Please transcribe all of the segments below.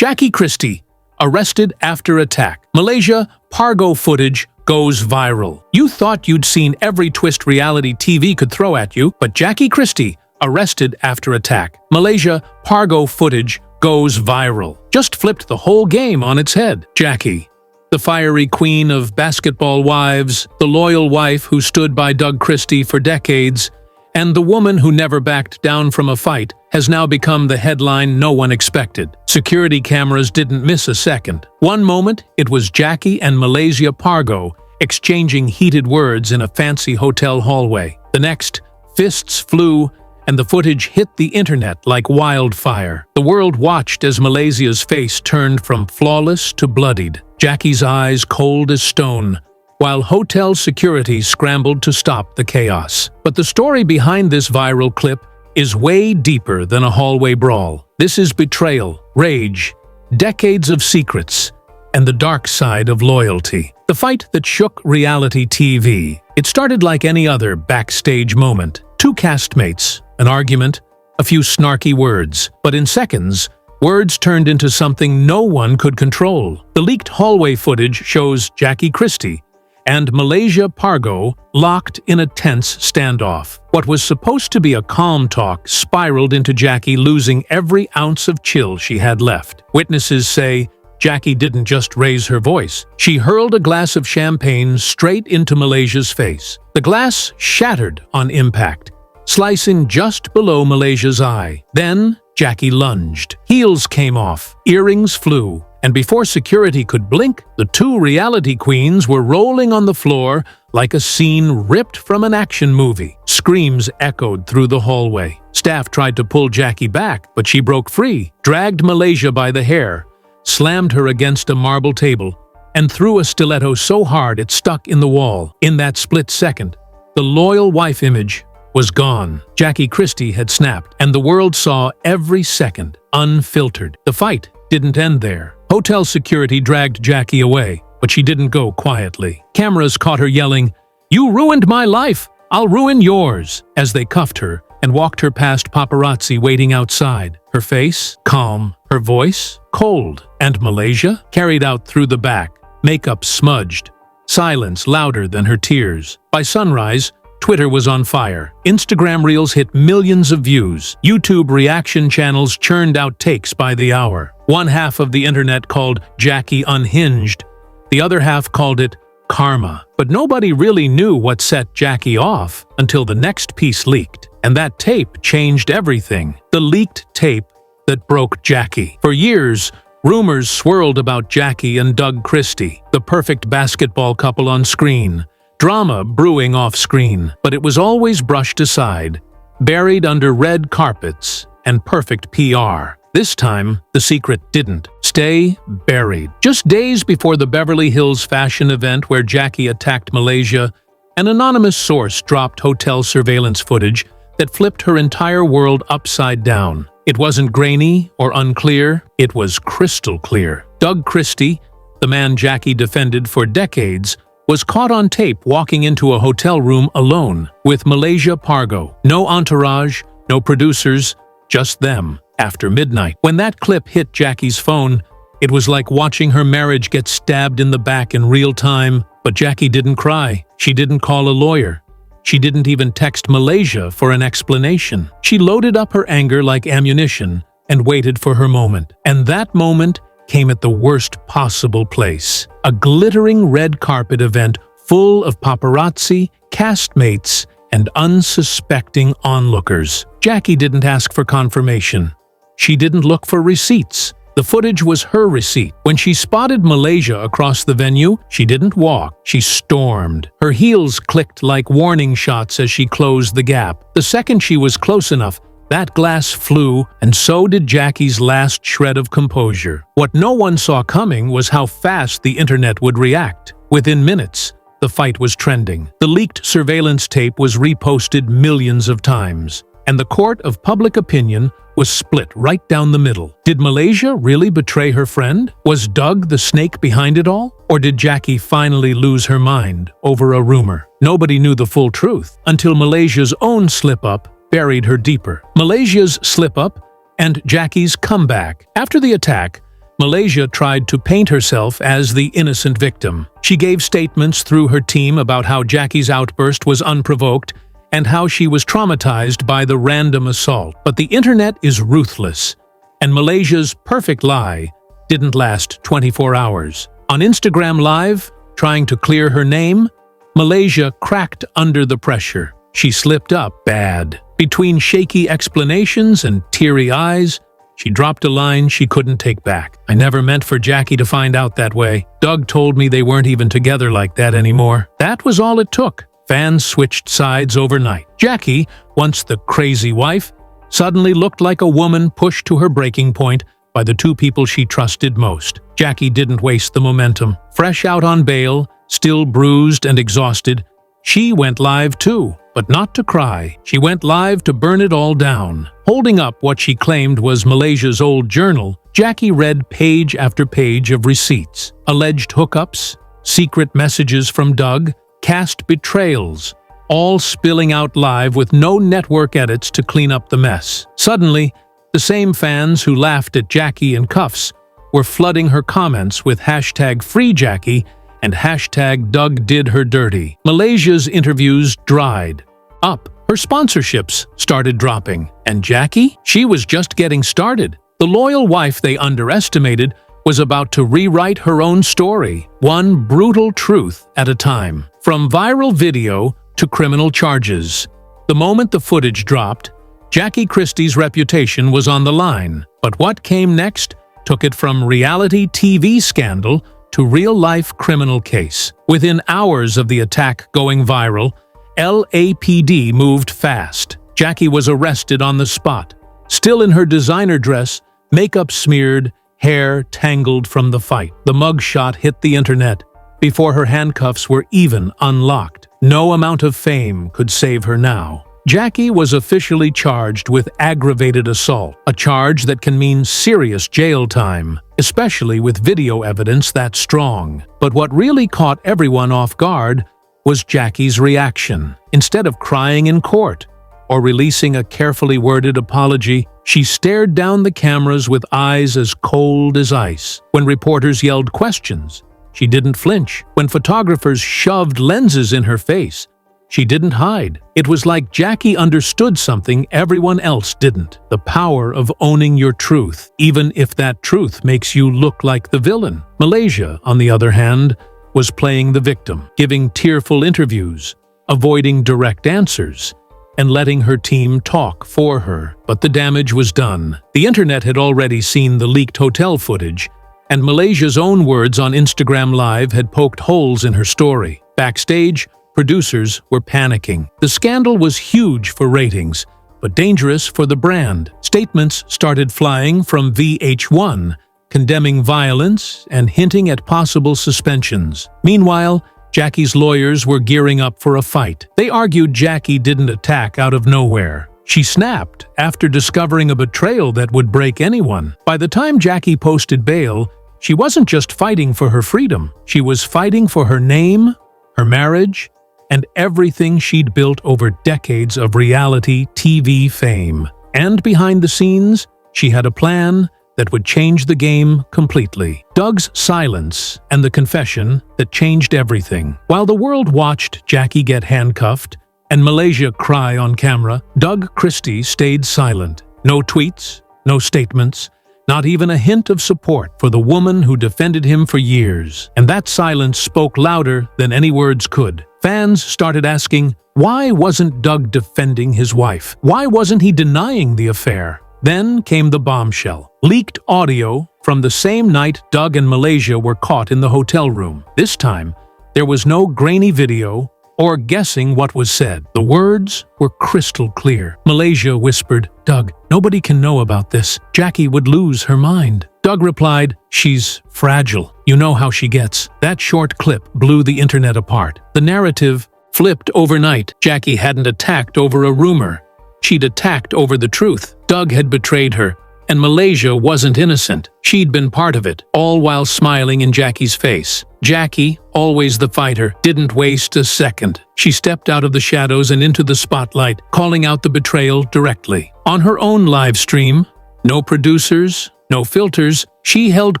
Jackie Christie, arrested after attack. Malaysia Pargo footage goes viral. You thought you'd seen every twist reality TV could throw at you, but Jackie Christie, arrested after attack. Malaysia Pargo footage goes viral. Just flipped the whole game on its head. Jackie, the fiery queen of basketball wives, the loyal wife who stood by Doug Christie for decades, and the woman who never backed down from a fight, has now become the headline no one expected. Security cameras didn't miss a second. One moment, it was Jackie and Malaysia Pargo exchanging heated words in a fancy hotel hallway. The next, fists flew, and the footage hit the internet like wildfire. The world watched as Malaysia's face turned from flawless to bloodied, Jackie's eyes cold as stone, while hotel security scrambled to stop the chaos. But the story behind this viral clip is way deeper than a hallway brawl. This is betrayal, rage, decades of secrets, and the dark side of loyalty. The fight that shook reality TV. It started like any other backstage moment. Two castmates, an argument, a few snarky words. But in seconds, words turned into something no one could control. The leaked hallway footage shows Jackie Christie and Malaysia Pargo locked in a tense standoff. What was supposed to be a calm talk spiraled into Jackie losing every ounce of chill she had left. Witnesses say Jackie didn't just raise her voice. She hurled a glass of champagne straight into Malaysia's face. The glass shattered on impact, slicing just below Malaysia's eye. Then Jackie lunged. Heels came off, earrings flew, and before security could blink, the two reality queens were rolling on the floor like a scene ripped from an action movie. Screams echoed through the hallway. Staff tried to pull Jackie back, but she broke free, dragged Malaysia by the hair, slammed her against a marble table, and threw a stiletto so hard it stuck in the wall. In that split second, the loyal wife image was gone. Jackie Christie had snapped, and the world saw every second, unfiltered. The fight didn't end there. Hotel security dragged Jackie away, but she didn't go quietly. Cameras caught her yelling, "You ruined my life! I'll ruin yours!" as they cuffed her and walked her past paparazzi waiting outside. Her face, calm, her voice, cold, and Malaysia carried out through the back, makeup smudged, silence louder than her tears. By sunrise, Twitter was on fire. Instagram Reels hit millions of views. YouTube reaction channels churned out takes by the hour. One half of the internet called Jackie unhinged. The other half called it karma. But nobody really knew what set Jackie off until the next piece leaked. And that tape changed everything. The leaked tape that broke Jackie. For years, rumors swirled about Jackie and Doug Christie, the perfect basketball couple on screen. Drama brewing off-screen, but it was always brushed aside, buried under red carpets and perfect PR. This time, the secret didn't stay buried. Just days before the Beverly Hills fashion event where Jackie attacked Malaysia, an anonymous source dropped hotel surveillance footage that flipped her entire world upside down. It wasn't grainy or unclear, it was crystal clear. Doug Christie, the man Jackie defended for decades, was caught on tape walking into a hotel room alone with Malaysia Pargo. No entourage, no producers, just them, after midnight. When that clip hit Jackie's phone, it was like watching her marriage get stabbed in the back in real time. But Jackie didn't cry. She didn't call a lawyer. She didn't even text Malaysia for an explanation. She loaded up her anger like ammunition and waited for her moment. And that moment came at the worst possible place. A glittering red carpet event full of paparazzi, castmates, and unsuspecting onlookers. Jackie didn't ask for confirmation. She didn't look for receipts. The footage was her receipt. When she spotted Malaysia across the venue, she didn't walk, she stormed. Her heels clicked like warning shots as she closed the gap. The second she was close enough, that glass flew, and so did Jackie's last shred of composure. What no one saw coming was how fast the internet would react. Within minutes, the fight was trending. The leaked surveillance tape was reposted millions of times, and the court of public opinion was split right down the middle. Did Malaysia really betray her friend? Was Doug the snake behind it all? Or did Jackie finally lose her mind over a rumor? Nobody knew the full truth until Malaysia's own slip-up buried her deeper. Malaysia's slip-up and Jackie's comeback. After the attack, Malaysia tried to paint herself as the innocent victim. She gave statements through her team about how Jackie's outburst was unprovoked and how she was traumatized by the random assault. But the internet is ruthless, and Malaysia's perfect lie didn't last 24 hours. On Instagram Live, trying to clear her name, Malaysia cracked under the pressure. She slipped up bad. Between shaky explanations and teary eyes, she dropped a line she couldn't take back. "I never meant for Jackie to find out that way. Doug told me they weren't even together like that anymore." That was all it took. Fans switched sides overnight. Jackie, once the crazy wife, suddenly looked like a woman pushed to her breaking point by the two people she trusted most. Jackie didn't waste the momentum. Fresh out on bail, still bruised and exhausted, she went live too, but not to cry. She went live to burn it all down. Holding up what she claimed was Malaysia's old journal, Jackie read page after page of receipts, alleged hookups, secret messages from Doug, cast betrayals, all spilling out live with no network edits to clean up the mess. Suddenly, the same fans who laughed at Jackie in cuffs were flooding her comments with #FreeJackie and #DougDidHerDirty. Malaysia's interviews dried up. Her sponsorships started dropping. And Jackie? She was just getting started. The loyal wife they underestimated was about to rewrite her own story, one brutal truth at a time. From viral video to criminal charges. The moment the footage dropped, Jackie Christie's reputation was on the line. But what came next took it from reality TV scandal to real-life criminal case. Within hours of the attack going viral, LAPD moved fast. Jackie was arrested on the spot, still in her designer dress, makeup smeared, hair tangled from the fight. The mugshot hit the internet before her handcuffs were even unlocked. No amount of fame could save her now. Jackie was officially charged with aggravated assault, a charge that can mean serious jail time, especially with video evidence that strong. But what really caught everyone off guard was Jackie's reaction. Instead of crying in court or releasing a carefully worded apology, she stared down the cameras with eyes as cold as ice. When reporters yelled questions, she didn't flinch. When photographers shoved lenses in her face, she didn't hide. It was like Jackie understood something everyone else didn't. The power of owning your truth, even if that truth makes you look like the villain. Malaysia, on the other hand, was playing the victim, giving tearful interviews, avoiding direct answers, and letting her team talk for her. But the damage was done. The internet had already seen the leaked hotel footage, and Malaysia's own words on Instagram Live had poked holes in her story. Backstage, producers were panicking. The scandal was huge for ratings, but dangerous for the brand. Statements started flying from VH1, condemning violence and hinting at possible suspensions. Meanwhile, Jackie's lawyers were gearing up for a fight. They argued Jackie didn't attack out of nowhere. She snapped after discovering a betrayal that would break anyone. By the time Jackie posted bail, she wasn't just fighting for her freedom. She was fighting for her name, her marriage, and everything she'd built over decades of reality TV fame. And behind the scenes, she had a plan that would change the game completely. Doug's silence and the confession that changed everything. While the world watched Jackie get handcuffed and Malaysia cry on camera, Doug Christie stayed silent. No tweets, no statements, not even a hint of support for the woman who defended him for years. And that silence spoke louder than any words could. Fans started asking, why wasn't Doug defending his wife? Why wasn't he denying the affair? Then came the bombshell. Leaked audio from the same night Doug and Malaysia were caught in the hotel room. This time, there was no grainy video or guessing what was said. The words were crystal clear. Malaysia whispered, "Doug, nobody can know about this. Jackie would lose her mind." Doug replied, "She's fragile. You know how she gets." That short clip blew the internet apart. The narrative flipped overnight. Jackie hadn't attacked over a rumor. She'd attacked over the truth. Doug had betrayed her, and Malaysia wasn't innocent. She'd been part of it, all while smiling in Jackie's face. Jackie, always the fighter, didn't waste a second. She stepped out of the shadows and into the spotlight, calling out the betrayal directly. On her own live stream, No producers, no filters. She held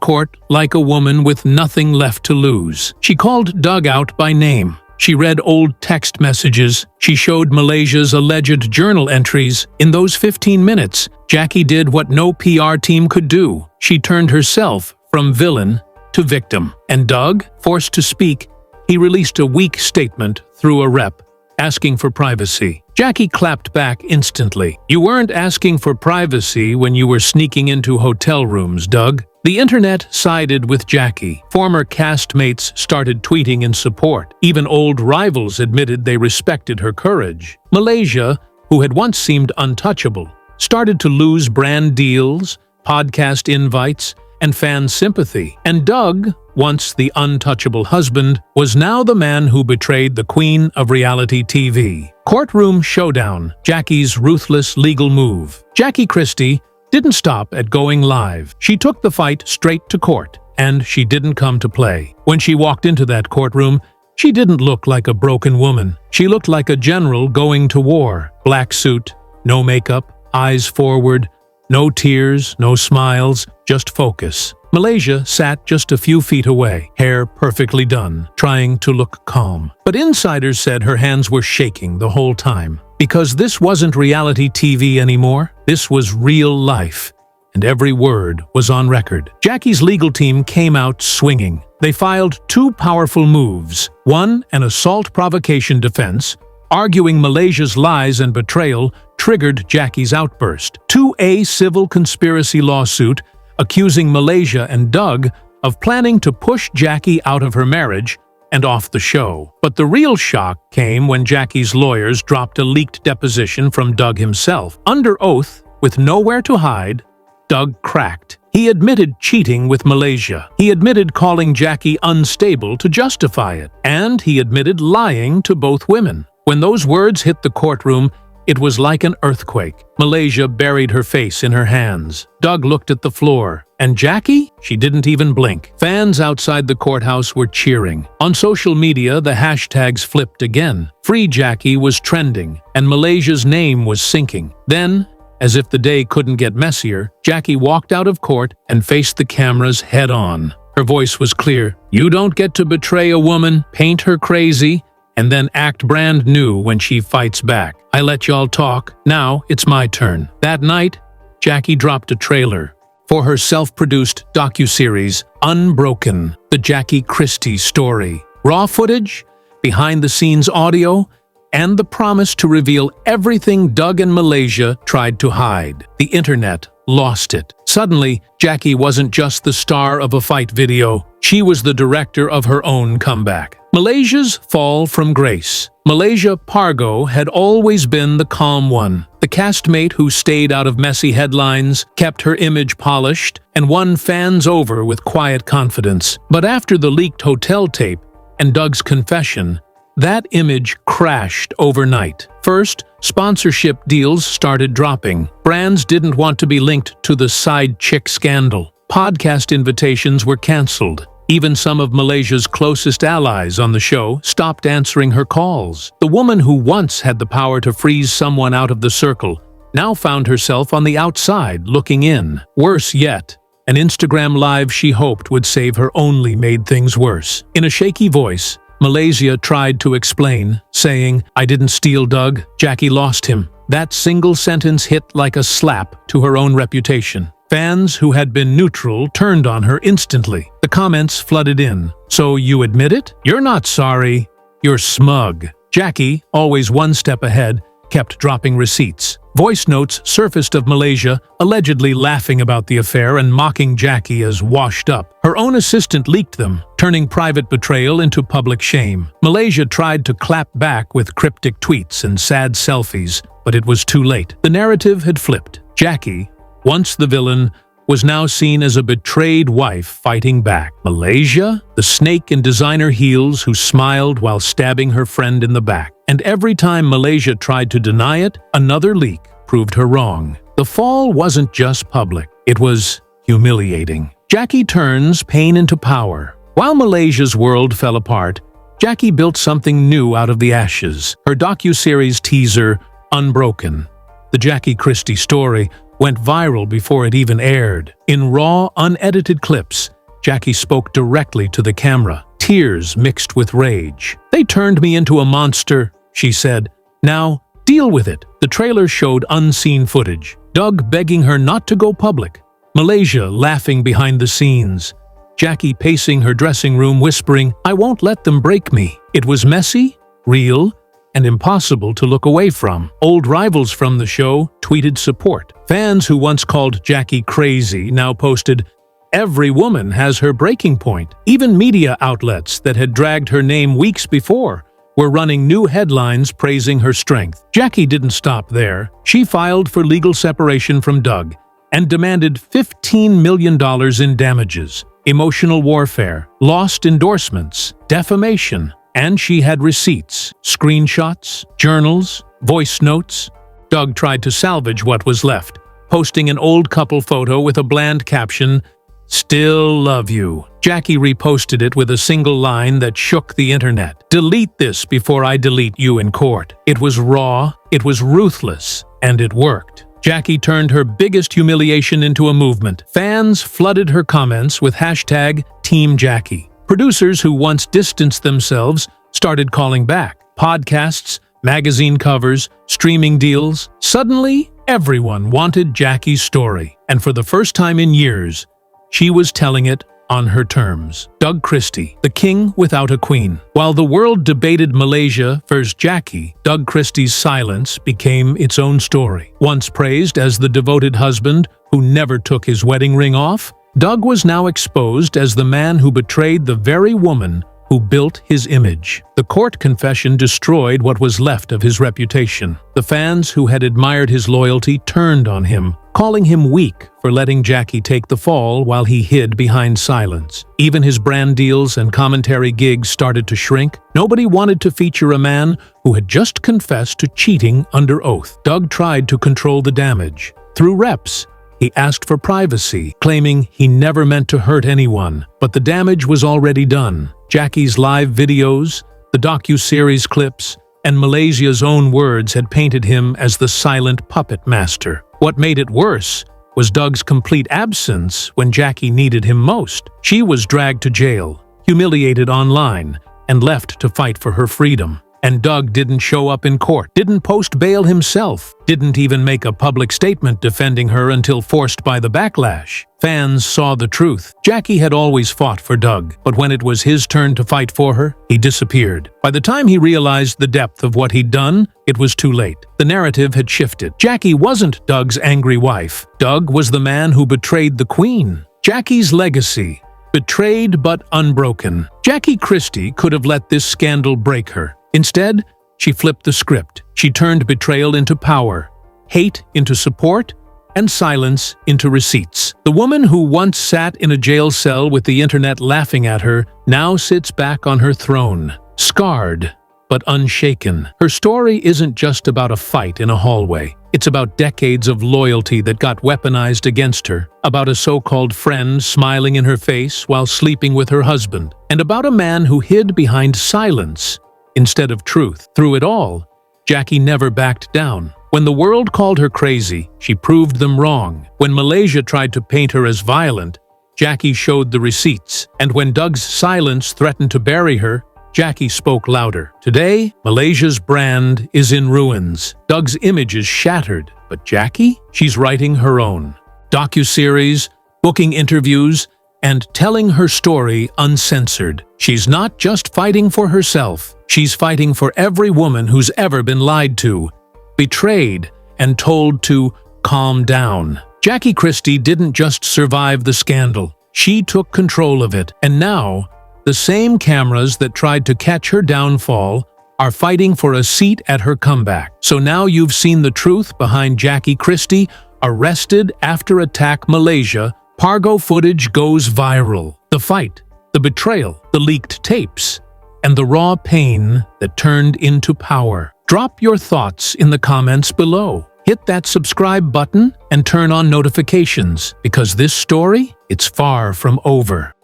court like a woman with nothing left to lose. She called Doug out by name. She read old text messages. She showed Malaysia's alleged journal entries. In those 15 minutes, Jackie did what no PR team could do. She turned herself from villain to victim. And Doug, forced to speak, he released a weak statement through a rep, asking for privacy. Jackie clapped back instantly. You weren't asking for privacy when you were sneaking into hotel rooms, Doug. The internet sided with Jackie. Former castmates started tweeting in support. Even old rivals admitted they respected her courage. Malaysia, who had once seemed untouchable, started to lose brand deals, podcast invites, and fan sympathy. And Doug, once the untouchable husband, was now the man who betrayed the queen of reality TV. Courtroom showdown, Jackie's ruthless legal move. Jackie Christie didn't stop at going live. She took the fight straight to court, and she didn't come to play. When she walked into that courtroom, she didn't look like a broken woman. She looked like a general going to war. Black suit, no makeup, eyes forward, no tears, no smiles, just focus. Malaysia sat just a few feet away, hair perfectly done, trying to look calm. But insiders said her hands were shaking the whole time. Because this wasn't reality TV anymore, this was real life, and every word was on record. Jackie's legal team came out swinging. They filed two powerful moves. One, an assault provocation defense, arguing Malaysia's lies and betrayal triggered Jackie's outburst. Two, a civil conspiracy lawsuit accusing Malaysia and Doug of planning to push Jackie out of her marriage and off the show. But the real shock came when Jackie's lawyers dropped a leaked deposition from Doug himself. Under oath, with nowhere to hide, Doug cracked. He admitted cheating with Malaysia. He admitted calling Jackie unstable to justify it. And he admitted lying to both women. When those words hit the courtroom, it was like an earthquake. Malaysia buried her face in her hands. Doug looked at the floor. And Jackie? She didn't even blink. Fans outside the courthouse were cheering. On social media, the hashtags flipped again. Free Jackie was trending, and Malaysia's name was sinking. Then, as if the day couldn't get messier, Jackie walked out of court and faced the cameras head-on. Her voice was clear. You don't get to betray a woman, paint her crazy, and then act brand new when she fights back. I let y'all talk. Now it's my turn. That night, Jackie dropped a trailer for her self-produced docuseries, Unbroken, the Jackie Christie story. Raw footage, behind-the-scenes audio, and the promise to reveal everything Doug and Malaysia tried to hide. The internet lost it. Suddenly, Jackie wasn't just the star of a fight video. She was the director of her own comeback. Malaysia's fall from grace. Malaysia Pargo had always been the calm one, the castmate who stayed out of messy headlines, kept her image polished, and won fans over with quiet confidence. But after the leaked hotel tape and Doug's confession, that image crashed overnight. First, sponsorship deals started dropping. Brands didn't want to be linked to the side chick scandal. Podcast invitations were canceled. Even some of Malaysia's closest allies on the show stopped answering her calls. The woman who once had the power to freeze someone out of the circle now found herself on the outside looking in. Worse yet, an Instagram live she hoped would save her only made things worse. In a shaky voice, Malaysia tried to explain, saying, I didn't steal Doug, Jackie lost him. That single sentence hit like a slap to her own reputation. Fans who had been neutral turned on her instantly. The comments flooded in. So you admit it? You're not sorry. You're smug. Jackie, always one step ahead, kept dropping receipts. Voice notes surfaced of Malaysia, allegedly laughing about the affair and mocking Jackie as washed up. Her own assistant leaked them, turning private betrayal into public shame. Malaysia tried to clap back with cryptic tweets and sad selfies, but it was too late. The narrative had flipped. Jackie, once the villain, was now seen as a betrayed wife fighting back. Malaysia, the snake in designer heels who smiled while stabbing her friend in the back. And every time Malaysia tried to deny it, another leak proved her wrong. The fall wasn't just public, it was humiliating. Jackie turns pain into power. While Malaysia's world fell apart, Jackie built something new out of the ashes. Her docuseries teaser, Unbroken, the Jackie Christie story, went viral before it even aired. In raw, unedited clips, Jackie spoke directly to the camera, tears mixed with rage. "They turned me into a monster," she said. "Now, deal with it." The trailer showed unseen footage. Doug begging her not to go public. Malaysia laughing behind the scenes. Jackie pacing her dressing room whispering, "I won't let them break me." It was messy, real, and impossible to look away from. Old rivals from the show tweeted support. Fans who once called Jackie crazy now posted, "Every woman has her breaking point." Even media outlets that had dragged her name weeks before were running new headlines praising her strength. Jackie didn't stop there. She filed for legal separation from Doug and demanded $15 million in damages, emotional warfare, lost endorsements, defamation, and she had receipts, screenshots, journals, voice notes. Doug tried to salvage what was left, posting an old couple photo with a bland caption, "Still love you." Jackie reposted it with a single line that shook the internet. "Delete this before I delete you in court." It was raw, it was ruthless, and it worked. Jackie turned her biggest humiliation into a movement. Fans flooded her comments with hashtag Team Jackie. Producers who once distanced themselves started calling back. Podcasts, magazine covers, streaming deals. Suddenly, everyone wanted Jackie's story. And for the first time in years, she was telling it on her terms. Doug Christie, the king without a queen. While the world debated Malaysia versus Jackie, Doug Christie's silence became its own story. Once praised as the devoted husband who never took his wedding ring off, Doug was now exposed as the man who betrayed the very woman who built his image. The court confession destroyed what was left of his reputation. The fans who had admired his loyalty turned on him, calling him weak for letting Jackie take the fall while he hid behind silence. Even his brand deals and commentary gigs started to shrink. Nobody wanted to feature a man who had just confessed to cheating under oath. Doug tried to control the damage. Through reps, he asked for privacy, claiming he never meant to hurt anyone. But the damage was already done. Jackie's live videos, the docu-series clips, and Malaysia's own words had painted him as the silent puppet master. What made it worse was Doug's complete absence when Jackie needed him most. She was dragged to jail, humiliated online, and left to fight for her freedom. And Doug didn't show up in court, didn't post bail himself, didn't even make a public statement defending her until forced by the backlash. Fans saw the truth. Jackie had always fought for Doug, but when it was his turn to fight for her, he disappeared. By the time he realized the depth of what he'd done, it was too late. The narrative had shifted. Jackie wasn't Doug's angry wife. Doug was the man who betrayed the queen. Jackie's legacy, betrayed but unbroken. Jackie Christie could have let this scandal break her. Instead, she flipped the script. She turned betrayal into power, hate into support, and silence into receipts. The woman who once sat in a jail cell with the internet laughing at her now sits back on her throne, scarred but unshaken. Her story isn't just about a fight in a hallway. It's about decades of loyalty that got weaponized against her, about a so-called friend smiling in her face while sleeping with her husband, and about a man who hid behind silence instead of truth. Through it all, Jackie never backed down. When the world called her crazy, she proved them wrong. When Malaysia tried to paint her as violent, Jackie showed the receipts. And when Doug's silence threatened to bury her, Jackie spoke louder. Today, Malaysia's brand is in ruins. Doug's image is shattered. But Jackie? She's writing her own docuseries, booking interviews, and telling her story uncensored. She's not just fighting for herself. She's fighting for every woman who's ever been lied to, betrayed, and told to calm down. Jackie Christie didn't just survive the scandal. She took control of it. And now, the same cameras that tried to catch her downfall are fighting for a seat at her comeback. So now you've seen the truth behind Jackie Christie, arrested after attack Malaysia. Pargo footage goes viral. The fight, the betrayal, the leaked tapes, and the raw pain that turned into power. Drop your thoughts in the comments below. Hit that subscribe button and turn on notifications, because this story, it's far from over.